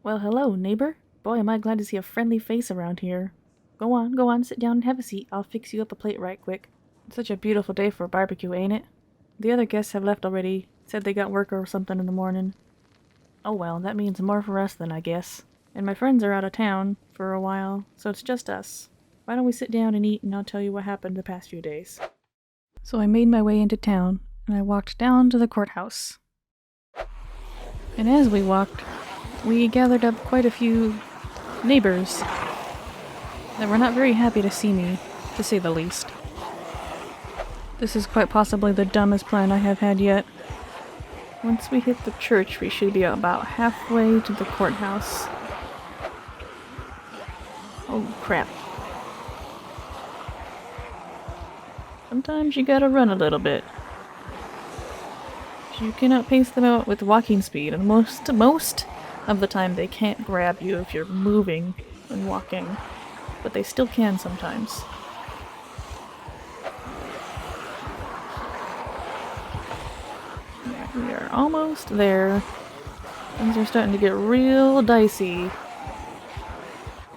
Well, hello, neighbor. Boy, am I glad to see a friendly face around here. Go on, sit down and have a seat. I'll fix you up a plate right quick. It's such a beautiful day for a barbecue, ain't it? The other guests have left already. Said they got work or something in the morning. Oh well, that means more for us then, I guess. And my friends are out of town for a while, so it's just us. Why don't we sit down and eat and I'll tell you what happened the past few days. So I made my way into town, and I walked down to the courthouse. And as we walked, we gathered up quite a few neighbors that were not very happy to see me, to say the least. This is quite possibly the dumbest plan I have had yet. Once we hit the church, we should be about halfway to the courthouse. Oh crap. Sometimes you gotta run a little bit. You cannot pace them out with walking speed, and most of the time they can't grab you if you're moving and walking, but they still can sometimes. Yeah, we are almost there. Things are starting to get real dicey.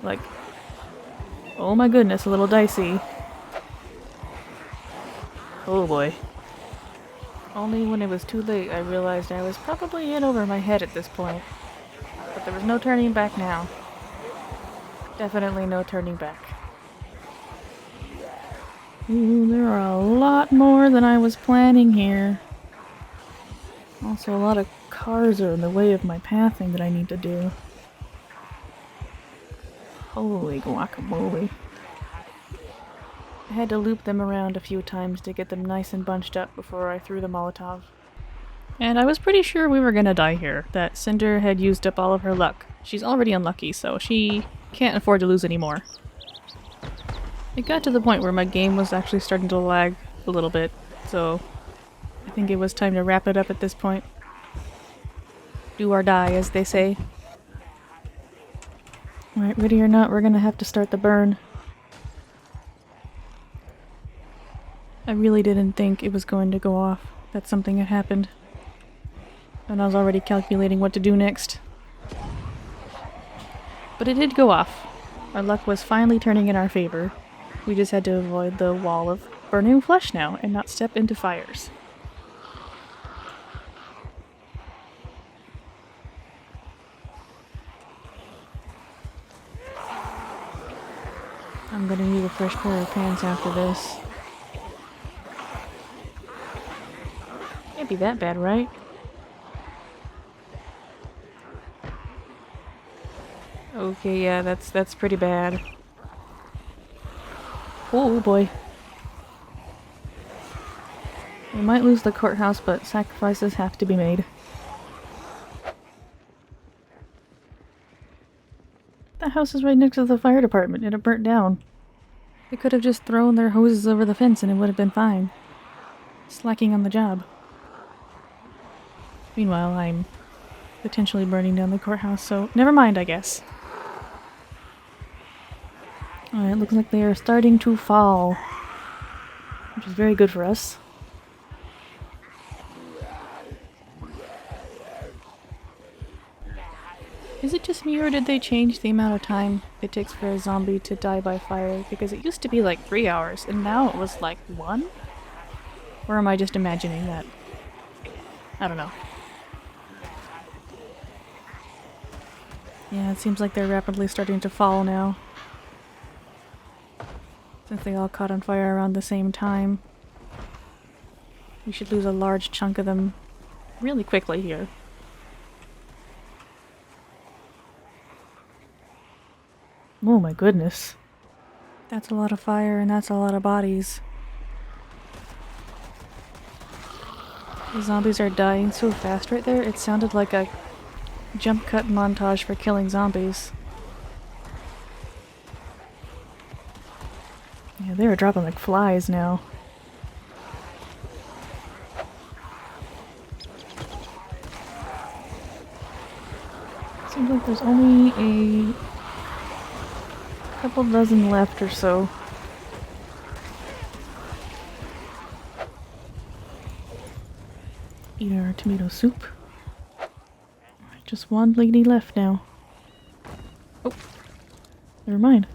Like, oh my goodness, a little dicey. Oh boy. Only when it was too late I realized I was probably in over my head at this point. But there was no turning back now. Definitely no turning back. Ooh, there are a lot more than I was planning here. Also, a lot of cars are in the way of my pathing that I need to do. Holy guacamole. I had to loop them around a few times to get them nice and bunched up before I threw the Molotov. And I was pretty sure we were gonna die here, that Cinder had used up all of her luck. She's already unlucky, so she can't afford to lose any more. It got to the point where my game was actually starting to lag a little bit, so I think it was time to wrap it up at this point. Do or die, as they say. Alright, ready or not, we're gonna have to start the burn. I really didn't think it was going to go off, that something had happened. And I was already calculating what to do next. But it did go off. Our luck was finally turning in our favor. We just had to avoid the wall of burning flesh now and not step into fires. I'm gonna need a fresh pair of pants after this. Can't be that bad, right? Okay, yeah, that's pretty bad. Oh boy. We might lose the courthouse, but sacrifices have to be made. The house is right next to the fire department and it burnt down. They could have just thrown their hoses over the fence and it would have been fine. Slacking on the job. Meanwhile, I'm potentially burning down the courthouse, so never mind, I guess. Alright, looks like they are starting to fall. Which is very good for us. Is it just me, or did they change the amount of time it takes for a zombie to die by fire? Because it used to be like 3 hours, and now it was like 1? Or am I just imagining that? I don't know. Yeah, it seems like they're rapidly starting to fall now. Since they all caught on fire around the same time. We should lose a large chunk of them really quickly here. Oh my goodness. That's a lot of fire and that's a lot of bodies. The zombies are dying so fast right there, it sounded like a jump cut montage for killing zombies. Yeah, they were dropping like flies now. Seems like there's only a couple dozen left or so. Eat our tomato soup. Just one lady left now. Oh, never mind.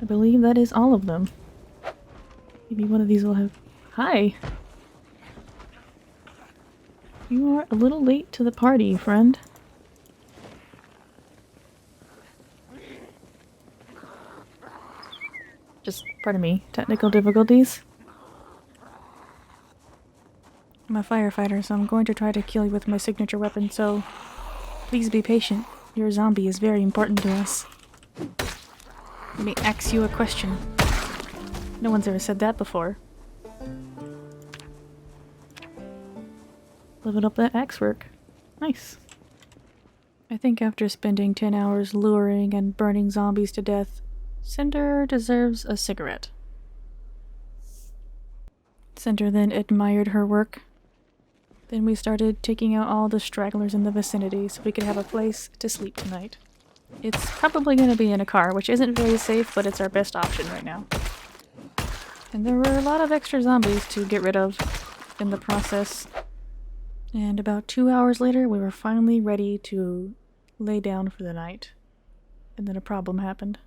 I believe that is all of them. Maybe one of these will have... Hi! You are a little late to the party, friend. Just, pardon me, technical difficulties. I'm a firefighter, so I'm going to try to kill you with my signature weapon, so please be patient. Your zombie is very important to us. Let me ask you a question. No one's ever said that before. Living up that axe work. Nice. I think after spending 10 hours luring and burning zombies to death, Cinder deserves a cigarette. Cinder then admired her work. Then we started taking out all the stragglers in the vicinity so we could have a place to sleep tonight. It's probably going to be in a car, which isn't very safe, but it's our best option right now. And there were a lot of extra zombies to get rid of in the process. And about 2 hours later, we were finally ready to lay down for the night. And then a problem happened.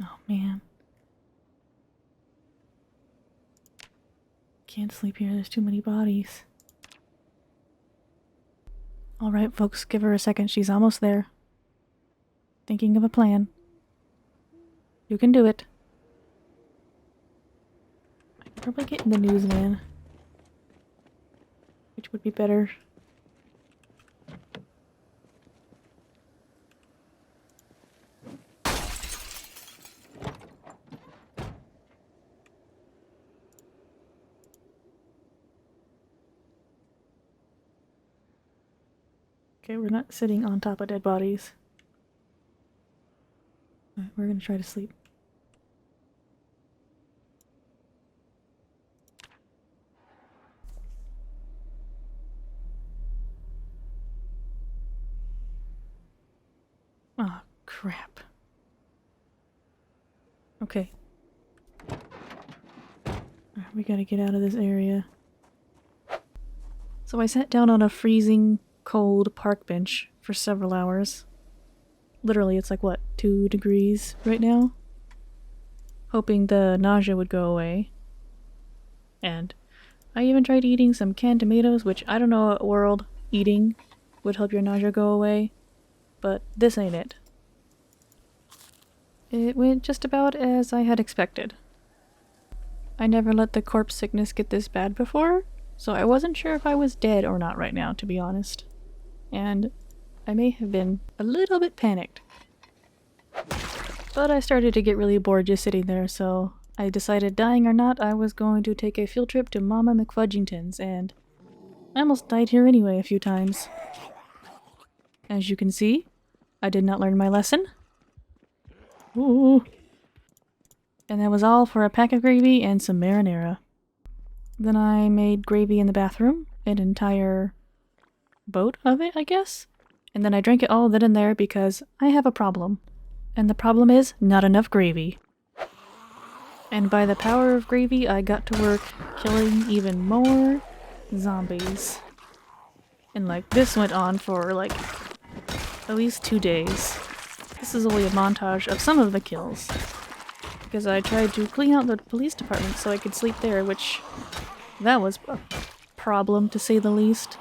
Oh man. Can't sleep here, there's too many bodies. Alright folks, give her a second, she's almost there. Thinking of a plan. You can do it. I could probably get in the newsman. Which would be better. Okay, we're not sitting on top of dead bodies. Alright, we're gonna try to sleep. Oh, crap. Okay. Alright, we gotta get out of this area. So I sat down on a freezing cold park bench for several hours. Literally, it's like, what, 2 degrees right now? Hoping the nausea would go away. And I even tried eating some canned tomatoes, which I don't know what world eating would help your nausea go away, but this ain't it. It went just about as I had expected. I never let the corpse sickness get this bad before, so I wasn't sure if I was dead or not right now, to be honest. And I may have been a little bit panicked. But I started to get really bored just sitting there, so I decided, dying or not, I was going to take a field trip to Mama McFudgington's, and I almost died here anyway a few times. As you can see, I did not learn my lesson. Ooh. And that was all for a pack of gravy and some marinara. Then I made gravy in the bathroom, an entire boat of it, I guess? And then I drank it all then and there because I have a problem. And the problem is not enough gravy. And by the power of gravy, I got to work killing even more zombies. And like, this went on for like at least 2 days. This is only a montage of some of the kills. Because I tried to clean out the police department so I could sleep there, which that was a problem to say the least.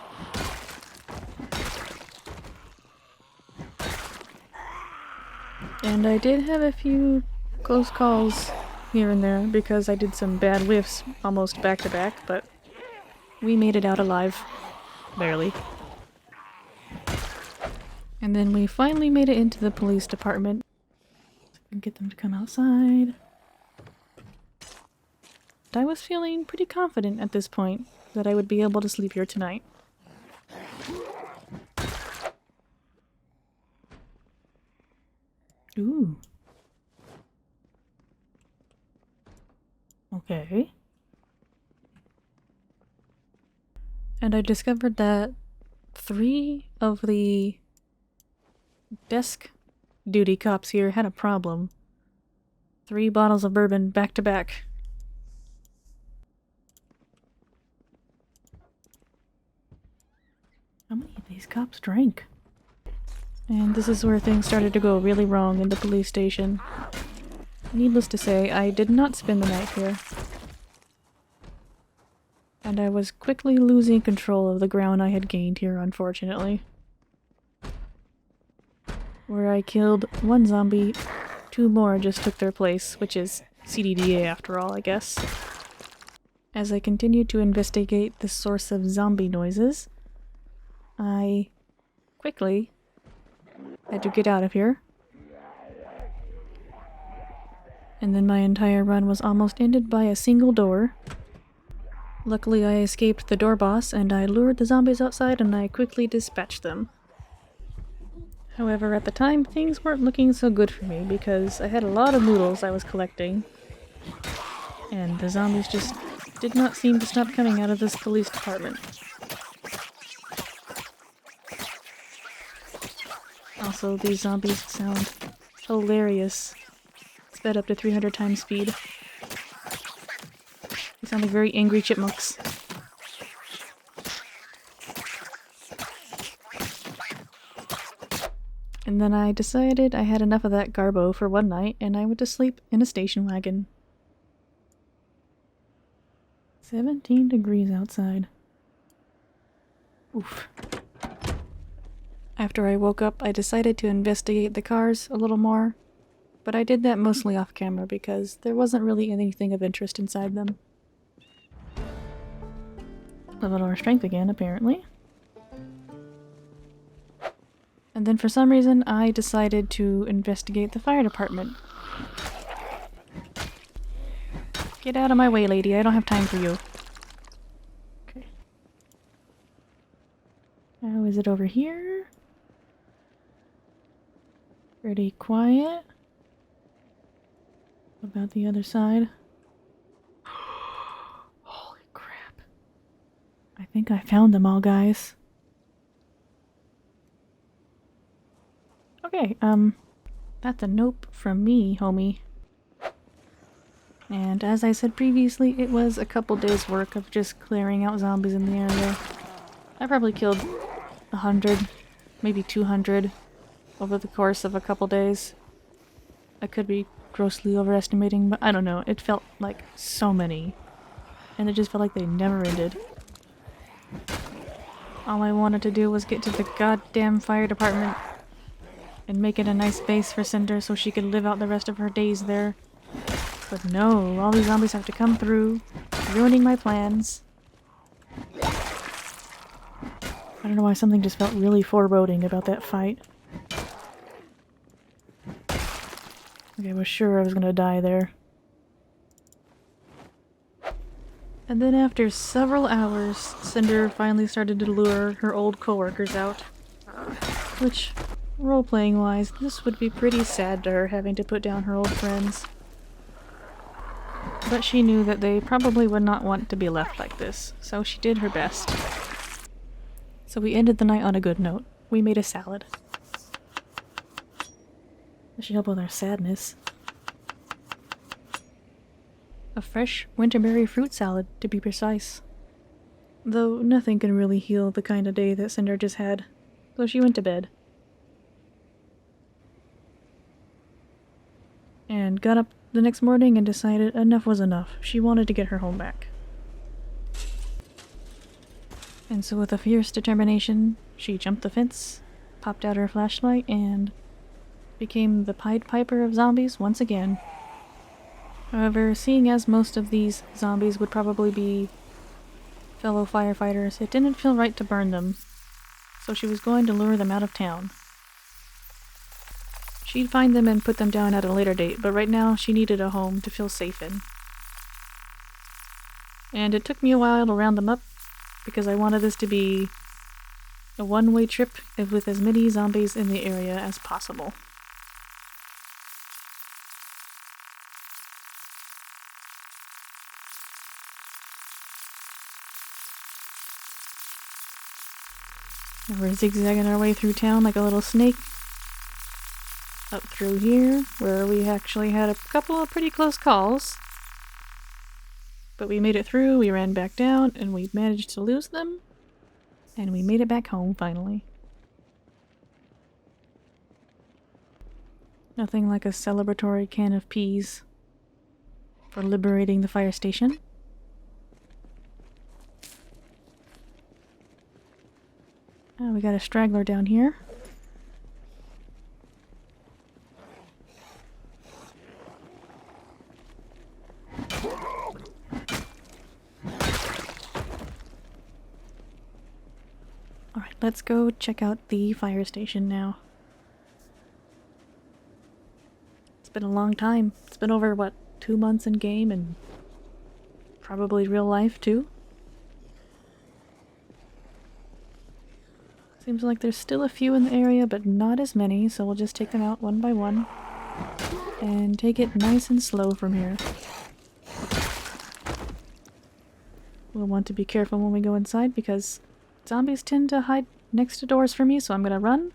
And I did have a few close calls here and there because I did some bad whiffs almost back to back, but we made it out alive. Barely. And then we finally made it into the police department. And get them to come outside. I was feeling pretty confident at this point that I would be able to sleep here tonight. Ooh. Okay. And I discovered that 3 of the desk duty cops here had a problem. 3 bottles of bourbon back to back. How many of these cops drank? And this is where things started to go really wrong in the police station. Needless to say, I did not spend the night here. And I was quickly losing control of the ground I had gained here, unfortunately. Where I killed one zombie, 2 more just took their place, which is CDDA after all, I guess. As I continued to investigate the source of zombie noises, I quickly had to get out of here. And then my entire run was almost ended by a single door. Luckily I escaped the door boss and I lured the zombies outside and I quickly dispatched them. However, at the time, things weren't looking so good for me because I had a lot of noodles I was collecting. And the zombies just did not seem to stop coming out of this police department. Also, these zombies sound hilarious. Sped up to 300 times speed. They sound like very angry chipmunks. And then I decided I had enough of that garbo for one night, and I went to sleep in a station wagon. 17 degrees outside. Oof. After I woke up, I decided to investigate the cars a little more, but I did that mostly off camera because there wasn't really anything of interest inside them. Leveled our strength again, apparently. And then for some reason, I decided to investigate the fire department. Get out of my way, lady. I don't have time for you. Okay. How is it over here? Pretty quiet. What about the other side? Holy crap. I think I found them all, guys. Okay, that's a nope from me, homie. And as I said previously, it was a couple days' work of just clearing out zombies in the area. I probably killed 100, maybe 200 over the course of a couple days. I could be grossly overestimating, but I don't know. It felt like so many. And it just felt like they never ended. All I wanted to do was get to the goddamn fire department and make it a nice base for Cinder so she could live out the rest of her days there. But no, all these zombies have to come through, ruining my plans. I don't know why something just felt really foreboding about that fight. Okay, I was sure I was gonna die there. And then after several hours, Cinder finally started to lure her old coworkers out. Which, role-playing wise, this would be pretty sad to her having to put down her old friends. But she knew that they probably would not want to be left like this, so she did her best. So we ended the night on a good note. We made a salad. That should help with our sadness. A fresh winterberry fruit salad, to be precise. Though nothing can really heal the kind of day that Cinder just had, so she went to bed. And got up the next morning and decided enough was enough. She wanted to get her home back. And so with a fierce determination, she jumped the fence, popped out her flashlight, and became the Pied Piper of zombies once again. However, seeing as most of these zombies would probably be fellow firefighters, it didn't feel right to burn them, so she was going to lure them out of town. She'd find them and put them down at a later date, but right now she needed a home to feel safe in. And it took me a while to round them up, because I wanted this to be a one-way trip with as many zombies in the area as possible. And we're zigzagging our way through town like a little snake. Up through here, where we actually had a couple of pretty close calls. But we made it through, we ran back down, and we managed to lose them. And we made it back home, finally. Nothing like a celebratory can of peas for liberating the fire station. Oh, we got a straggler down here. Alright, let's go check out the fire station now. It's been a long time. It's been over, what, 2 months in game and probably real life too? Seems like there's still a few in the area, but not as many, so we'll just take them out one by one. And take it nice and slow from here. We'll want to be careful when we go inside because zombies tend to hide next to doors for me, so I'm gonna run.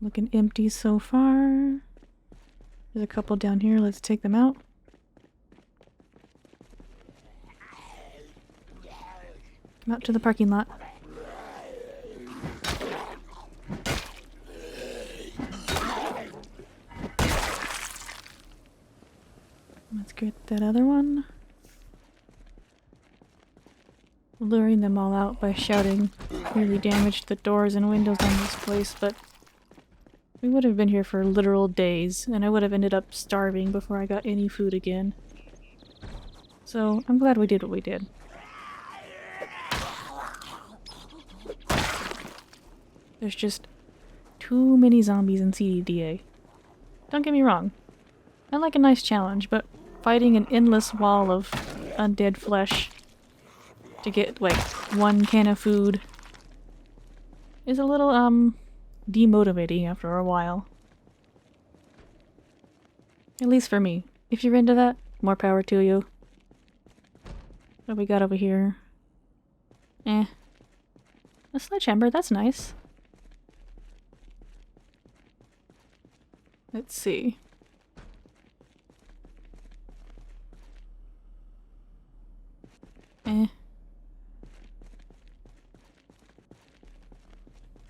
Looking empty so far. There's a couple down here, let's take them out. Come out to the parking lot. Let's get that other one. Luring them all out by shouting really damaged the doors and windows on this place, but we would have been here for literal days, and I would have ended up starving before I got any food again. So I'm glad we did what we did. There's just too many zombies in CDDA. Don't get me wrong. I like a nice challenge, but fighting an endless wall of undead flesh to get, like, one can of food is a little, demotivating after a while. At least for me. If you're into that, more power to you. What we got over here? A sledgehammer, that's nice. Let's see. A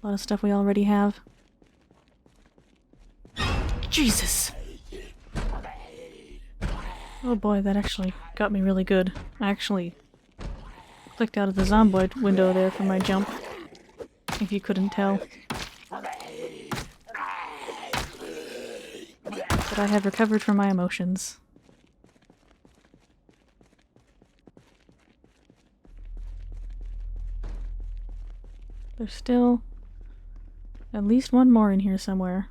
lot of stuff we already have. Jesus! Oh boy, that actually got me really good. I actually clicked out of the Zomboid window there for my jump, if you couldn't tell. But I have recovered from my emotions. There's still at least one more in here somewhere.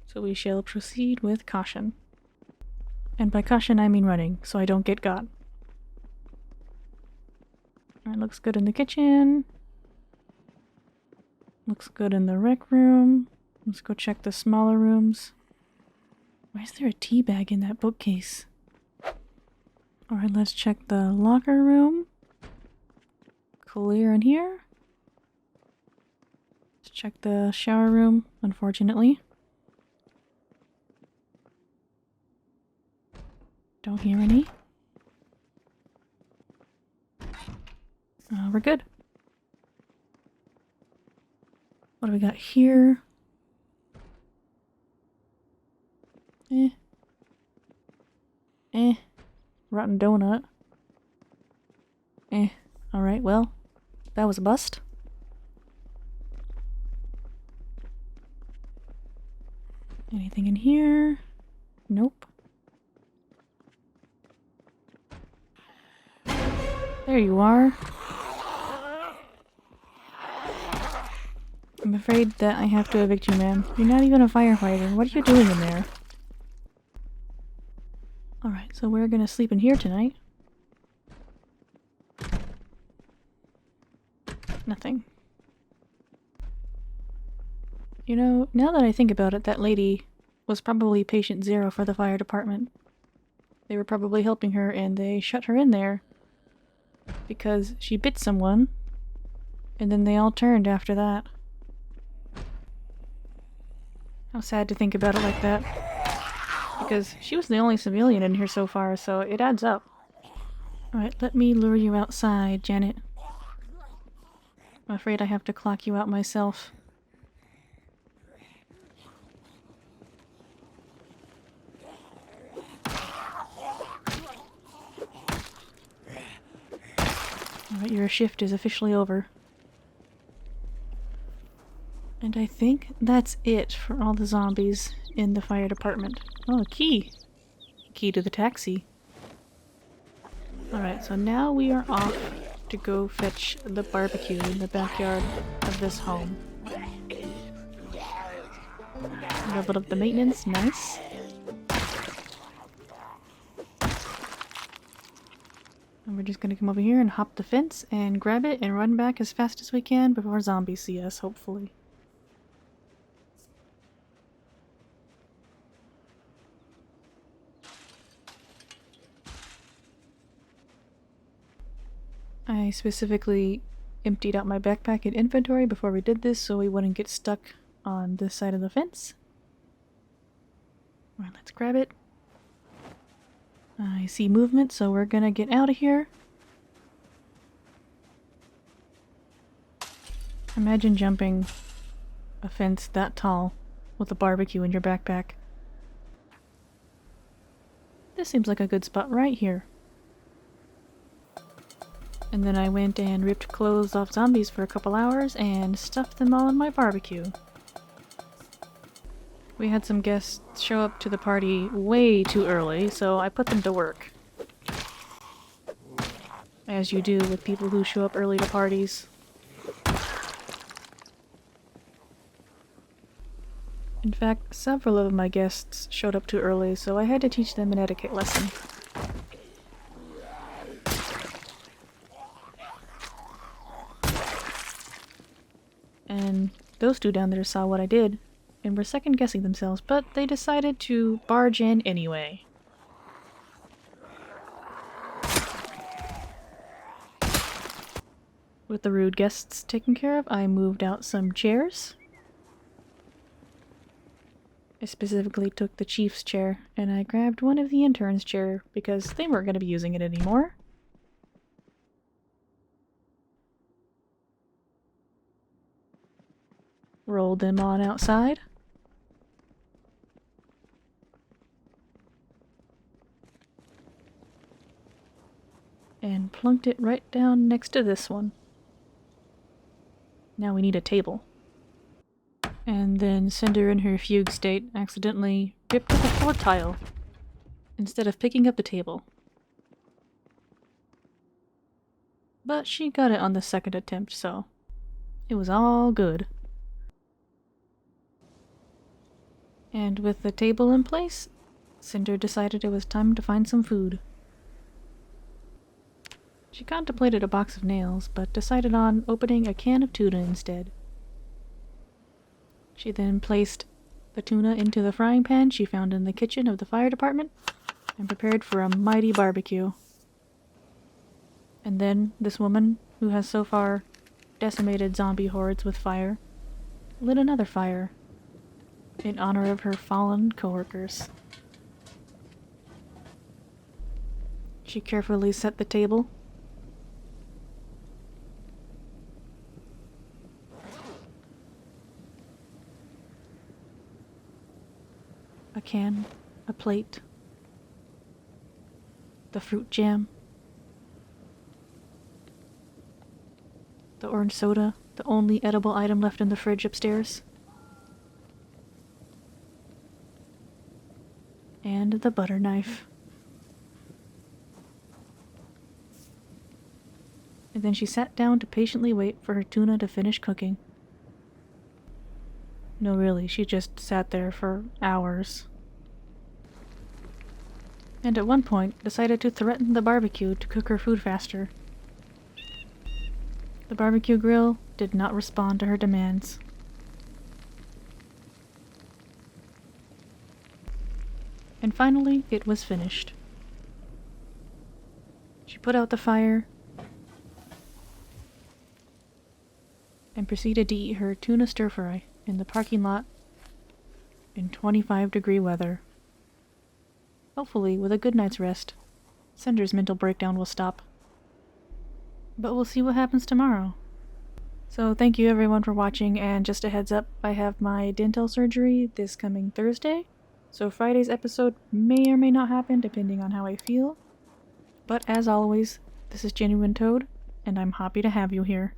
So we shall proceed with caution. And by caution I mean running, so I don't get got. Alright, looks good in the kitchen. Looks good in the rec room. Let's go check the smaller rooms. Why is there a tea bag in that bookcase? Alright, let's check the locker room. Clear in here. Let's check the shower room, unfortunately. Don't hear any. We're good. What do we got here? Rotten donut. Alright, well, that was a bust. Anything in here? Nope. There you are. I'm afraid that I have to evict you, ma'am. You're not even a firefighter. What are you doing in there? Alright, so we're gonna sleep in here tonight. Nothing. You know, now that I think about it, that lady was probably patient zero for the fire department. They were probably helping her and they shut her in there because she bit someone and then they all turned after that. How sad to think about it like that. Because she was the only civilian in here so far, so it adds up. Alright, let me lure you outside, Janet. I'm afraid I have to clock you out myself. Alright, your shift is officially over. And I think that's it for all the zombies in the fire department. Oh, a key! Key to the taxi. Alright, so now we are off to go fetch the barbecue in the backyard of this home. Leveled up the maintenance, nice. And we're just gonna come over here and hop the fence and grab it and run back as fast as we can before zombies see us, hopefully. I specifically emptied out my backpack and inventory before we did this so we wouldn't get stuck on this side of the fence. Alright, let's grab it. I see movement, so we're gonna get out of here. Imagine jumping a fence that tall with a barbecue in your backpack. This seems like a good spot right here. And then I went and ripped clothes off zombies for a couple hours and stuffed them all in my barbecue. We had some guests show up to the party way too early, so I put them to work. As you do with people who show up early to parties. In fact, several of my guests showed up too early, so I had to teach them an etiquette lesson. And those two down there saw what I did, and were second-guessing themselves, but they decided to barge in anyway. With the rude guests taken care of, I moved out some chairs. I specifically took the chief's chair, and I grabbed one of the intern's chair because they weren't going to be using it anymore. Rolled them on outside. And plunked it right down next to this one. Now we need a table. And then Cinder in her fugue state accidentally ripped up the floor tile instead of picking up the table. But she got it on the second attempt, so it was all good. And with the table in place, Cinder decided it was time to find some food. She contemplated a box of nails, but decided on opening a can of tuna instead. She then placed the tuna into the frying pan she found in the kitchen of the fire department and prepared for a mighty barbecue. And then this woman, who has so far decimated zombie hordes with fire, lit another fire in honor of her fallen coworkers. She carefully set the table. A can, a plate, the fruit jam, the orange soda, the only edible item left in the fridge upstairs, and the butter knife. And then she sat down to patiently wait for her tuna to finish cooking. No, really, she just sat there for hours. And at one point decided to threaten the barbecue to cook her food faster. The barbecue grill did not respond to her demands. And finally, it was finished. She put out the fire and proceeded to eat her tuna stir-fry in the parking lot in 25-degree weather. Hopefully with a good night's rest. Sender's mental breakdown will stop. But we'll see what happens tomorrow. So thank you everyone for watching, and just a heads up, I have my dental surgery this coming Thursday, so Friday's episode may or may not happen depending on how I feel. But as always, this is Genuine Toad, and I'm happy to have you here.